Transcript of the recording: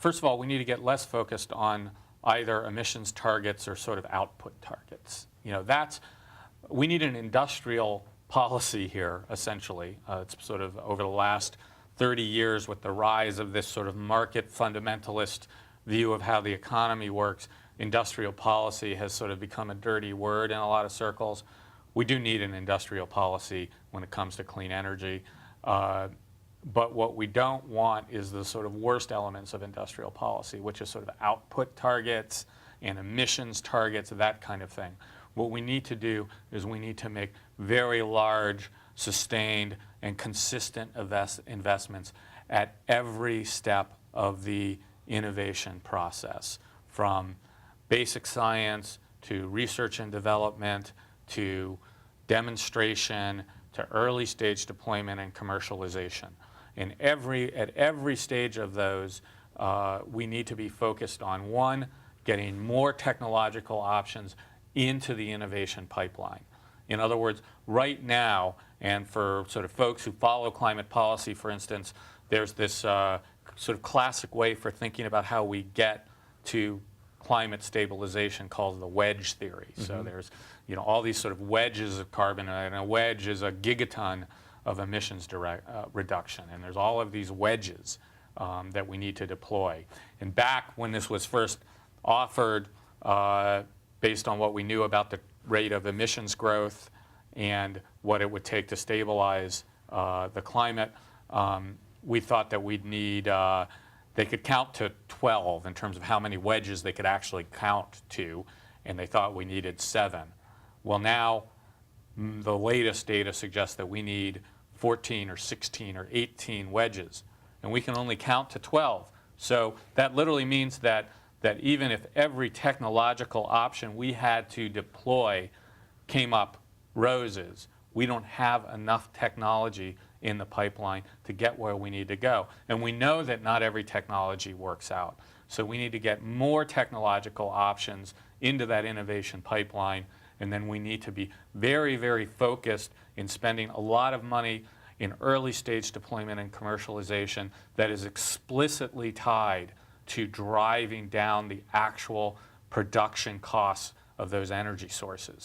first of all, we need to get less focused on either emissions targets or sort of output targets. We need an industrial policy here, essentially. It's sort of over the last 30 years with the rise of this sort of market fundamentalist view of how the economy works, industrial policy has sort of become a dirty word in a lot of circles. We do need an industrial policy when it comes to clean energy. But what we don't want is the sort of worst elements of industrial policy, which is sort of output targets and emissions targets, that kind of thing. What we need to do is we need to make very large, sustained, and consistent investments at every step of the innovation process, from basic science to research and development to demonstration to early stage deployment and commercialization. At every stage of those, we need to be focused on, one, getting more technological options into the innovation pipeline. In other words, right now, and for sort of folks who follow climate policy, for instance, there's this sort of classic way for thinking about how we get to climate stabilization called the wedge theory. Mm-hmm. So there's all these sort of wedges of carbon, and a wedge is a gigaton of emissions reduction. And there's all of these wedges that we need to deploy. And back when this was first offered, based on what we knew about the rate of emissions growth and what it would take to stabilize the climate, we thought that we'd need, they could count to 12 in terms of how many wedges they could actually count to, and they thought we needed 7. Well, now the latest data suggests that we need 14 or 16 or 18 wedges, and we can only count to 12. So that literally means that even if every technological option we had to deploy came up roses, we don't have enough technology in the pipeline to get where we need to go. And we know that not every technology works out. So we need to get more technological options into that innovation pipeline, and then we need to be very, very focused in spending a lot of money in early stage deployment and commercialization that is explicitly tied to driving down the actual production costs of those energy sources.